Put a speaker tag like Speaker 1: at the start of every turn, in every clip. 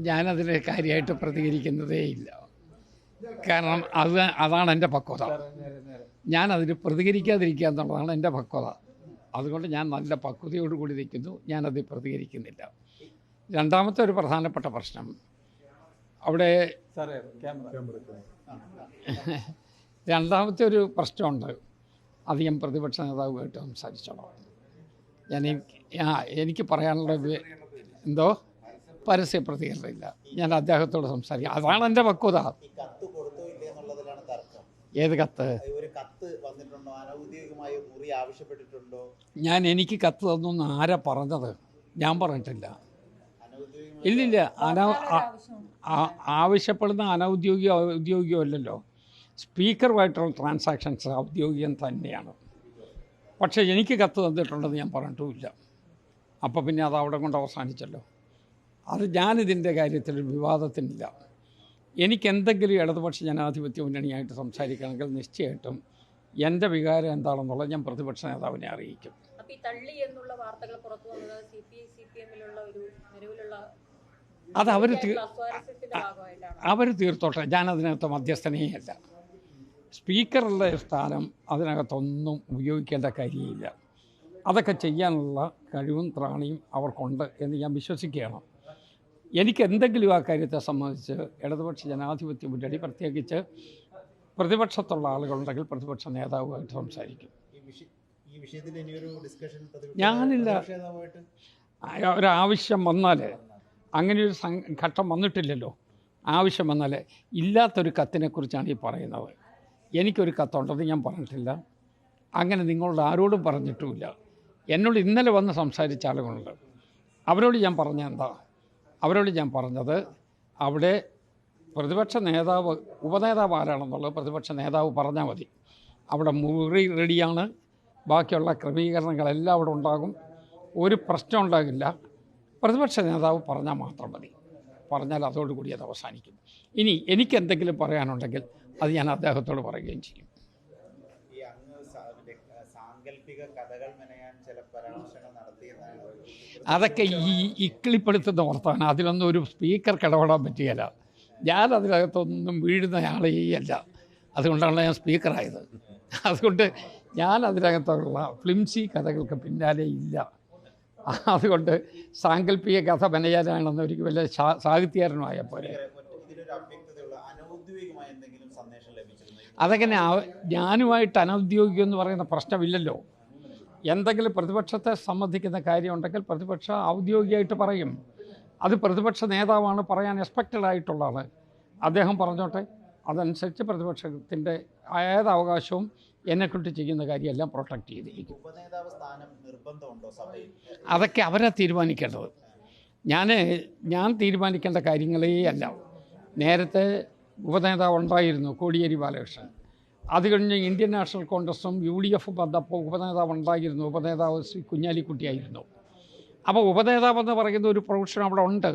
Speaker 1: ഞാനതിൽ കാര്യമായിട്ട് പ്രതികരിക്കുന്നതേ ഇല്ല. കാരണം അതാണ് എൻ്റെ പക്വത. ഞാനതിൽ പ്രതികരിക്കാതിരിക്കുക എന്നുള്ളതാണ് എൻ്റെ പക്വത. അതുകൊണ്ട് ഞാൻ നല്ല പക്വതയോടുകൂടി നിൽക്കുന്നു. ഞാനതിൽ പ്രതികരിക്കുന്നില്ല. രണ്ടാമത്തെ ഒരു പ്രധാനപ്പെട്ട പ്രശ്നം, അവിടെ രണ്ടാമത്തെ ഒരു പ്രശ്നമുണ്ട്. അധികം പ്രതിപക്ഷ നേതാവുമായിട്ട് സംസാരിച്ചോളാം. എനിക്ക് പറയാനുള്ള എന്തോ പരസ്യ പ്രതികരണമില്ല. ഞാൻ അദ്ദേഹത്തോട് സംസാരിക്കാം. അതാണ് എൻ്റെ പക്വത. ഏത് കത്ത്? എനിക്ക് കത്ത് തന്നു ആരാ പറഞ്ഞത്? ഞാൻ പറഞ്ഞിട്ടില്ല. ഇല്ലില്ല. ആവശ്യപ്പെടുന്ന അനൗദ്യോഗിക ഔദ്യോഗികമോ അല്ലല്ലോ. സ്പീക്കറുമായിട്ടുള്ള ട്രാൻസാക്ഷൻസ് ഔദ്യോഗികം തന്നെയാണ്. പക്ഷേ എനിക്ക് കത്ത് തന്നിട്ടുണ്ടെന്ന് ഞാൻ പറഞ്ഞിട്ടുമില്ല. അപ്പോൾ പിന്നെ അത് അവിടെ കൊണ്ട് അവസാനിച്ചല്ലോ. അത് ഞാനിതിൻ്റെ കാര്യത്തിൽ വിവാദത്തിനില്ല. എനിക്കെന്തെങ്കിലും ഇടതുപക്ഷ ജനാധിപത്യ മുന്നണിയായിട്ട് സംസാരിക്കണമെങ്കിൽ നിശ്ചയമായിട്ടും എൻ്റെ വികാരം എന്താണെന്നുള്ളത് ഞാൻ പ്രതിപക്ഷ നേതാവിനെ അറിയിക്കും. അത് അവർ തീർത്തോട്ടെ. ഞാനതിനകത്ത് മധ്യസ്ഥനേ അല്ല. സ്പീക്കറുടെ സ്ഥാനം അതിനകത്തൊന്നും ഉപയോഗിക്കേണ്ട കാര്യമില്ല. അതൊക്കെ ചെയ്യാനുള്ള കഴിവും ത്രാണിയും അവർക്കുണ്ട് എന്ന് ഞാൻ വിശ്വസിക്കുകയാണ്. എനിക്ക് എന്തെങ്കിലും ആ കാര്യത്തെ സംബന്ധിച്ച് ഇടതുപക്ഷ ജനാധിപത്യ മുന്നണി, പ്രത്യേകിച്ച് പ്രതിപക്ഷത്തുള്ള ആളുകളുണ്ടെങ്കിൽ പ്രതിപക്ഷ നേതാവുമായിട്ട് സംസാരിക്കും. ഞാനില്ല. ഒരാവശ്യം വന്നാൽ, അങ്ങനെയൊരു ഘട്ടം വന്നിട്ടില്ലല്ലോ. ആവശ്യം വന്നാൽ ഇല്ലാത്തൊരു കത്തിനെക്കുറിച്ചാണ് ഈ പറയുന്നത്. എനിക്കൊരു കത്തുണ്ടെന്ന് ഞാൻ പറഞ്ഞിട്ടില്ല. അങ്ങനെ നിങ്ങളോട് ആരോടും പറഞ്ഞിട്ടുമില്ല. എന്നോട് ഇന്നലെ വന്ന് സംസാരിച്ച ആളുകളുണ്ട്. അവരോട് ഞാൻ പറഞ്ഞ എന്താ? അവരോട് ഞാൻ പറഞ്ഞത്, അവിടെ പ്രതിപക്ഷ നേതാവ്, ഉപനേതാവ് ആരാണെന്നുള്ളത് പ്രതിപക്ഷ നേതാവ് പറഞ്ഞാൽ മതി. അവിടെ മുറി റെഡിയാണ്. ബാക്കിയുള്ള ക്രമീകരണങ്ങളെല്ലാം അവിടെ ഉണ്ടാകും. ഒരു പ്രശ്നം ഉണ്ടാകില്ല. പ്രതിപക്ഷ നേതാവ് പറഞ്ഞാൽ മാത്രം മതി. പറഞ്ഞാൽ അതോടുകൂടി അത് അവസാനിക്കും. ഇനി എനിക്കെന്തെങ്കിലും പറയാനുണ്ടെങ്കിൽ അത് ഞാൻ അദ്ദേഹത്തോട് പറയുകയും ചെയ്യും. അതൊക്കെ ഈ ഇക്കിളിപ്പെടുത്തുന്ന ഓർത്താണ്. അതിലൊന്നും ഒരു സ്പീക്കർക്ക് ഇടപെടാൻ പറ്റുകയില്ല. ഞാൻ അതിനകത്തൊന്നും വീഴുന്ന ആളേ അല്ല. അതുകൊണ്ടാണ് ഞാൻ സ്പീക്കറായത്. അതുകൊണ്ട് ഞാൻ അതിനകത്തുള്ള ഫ്ലിംസി കഥകൾക്ക് പിന്നാലെ ഇല്ല. അതുകൊണ്ട് സാങ്കല്പിക കഥ മെനയാനാണെന്ന് ഒരിക്കലും വലിയ സാഹിത്യകാരനുമായ പോലെ അതങ്ങനെ ഞാനുമായിട്ട് അനൗദ്യോഗികം എന്ന് പറയുന്ന പ്രശ്നമില്ലല്ലോ. എന്തെങ്കിലും പ്രതിപക്ഷത്തെ സംബന്ധിക്കുന്ന കാര്യമുണ്ടെങ്കിൽ പ്രതിപക്ഷ ഔദ്യോഗികമായിട്ട് പറയും. അത് പ്രതിപക്ഷ നേതാവാണ് പറയാൻ എക്സ്പെക്റ്റഡ് ആയിട്ടുള്ള ആൾ. അദ്ദേഹം പറഞ്ഞോട്ടെ. അതനുസരിച്ച് പ്രതിപക്ഷത്തിൻ്റെ ഏത് അവകാശവും എന്നെക്കൊണ്ട് ചെയ്യുന്ന കാര്യമെല്ലാം പ്രൊട്ടക്റ്റ് ചെയ്തിരിക്കും. അതൊക്കെ അവരാ തീരുമാനിക്കേണ്ടത്. ഞാൻ തീരുമാനിക്കേണ്ട കാര്യങ്ങളേ അല്ല. നേരത്തെ ഉപനേതാവ് ഉണ്ടായിരുന്നു, കോടിയേരി ബാലകൃഷ്ണൻ. അത് കഴിഞ്ഞ് ഇന്ത്യൻ നാഷണൽ കോൺഗ്രസും UDF വന്നപ്പോൾ ഉപനേതാവ് ഉണ്ടായിരുന്നു. ഉപനേതാവ് ശ്രീ കുഞ്ഞാലിക്കുട്ടിയായിരുന്നു. അപ്പോൾ ഉപനേതാവെന്ന് പറയുന്ന ഒരു പ്രൊഫഷൻ അവിടെ ഉണ്ട്.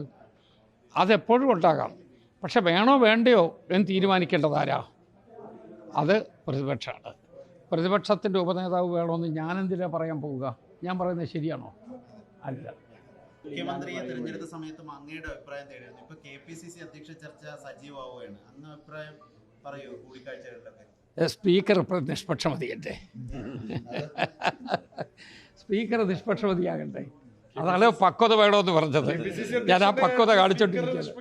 Speaker 1: അതെപ്പോഴും ഉണ്ടാകാം. പക്ഷെ വേണോ വേണ്ടയോ എന്ന് തീരുമാനിക്കേണ്ടത് ആരാ? അത് പ്രതിപക്ഷമാണ്. പ്രതിപക്ഷത്തിൻ്റെ ഉപനേതാവ് വേണമെന്ന് ഞാനെന്തിനാ പറയാൻ പോവുക? ഞാൻ പറയുന്നത് ശരിയാണോ? അല്ല.
Speaker 2: മുഖ്യമന്ത്രിയെ തിരഞ്ഞെടുത്ത സമയത്തും അങ്ങയുടെ അഭിപ്രായം തേടിയിരുന്നു. ഇപ്പോൾ KPCC അധ്യക്ഷ ചർച്ച സജീവമാവുകയാണ്. അങ്ങ് അഭിപ്രായം പറയൂ. കൂടിക്കാഴ്ചകളിലൊക്കെ
Speaker 1: സ്പീക്കർ നിഷ്പക്ഷമതിയല്ലേ? സ്പീക്കർ നിഷ്പക്ഷമതിയാകണ്ടേ? അതാണ് പക്വത വേണമെന്ന് പറഞ്ഞത്. ഞാൻ ആ പക്വത കാണിച്ചോണ്ടിരിക്കുകയാണ്.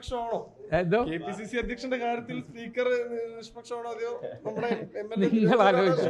Speaker 1: നിങ്ങൾ ആലോചിച്ചു.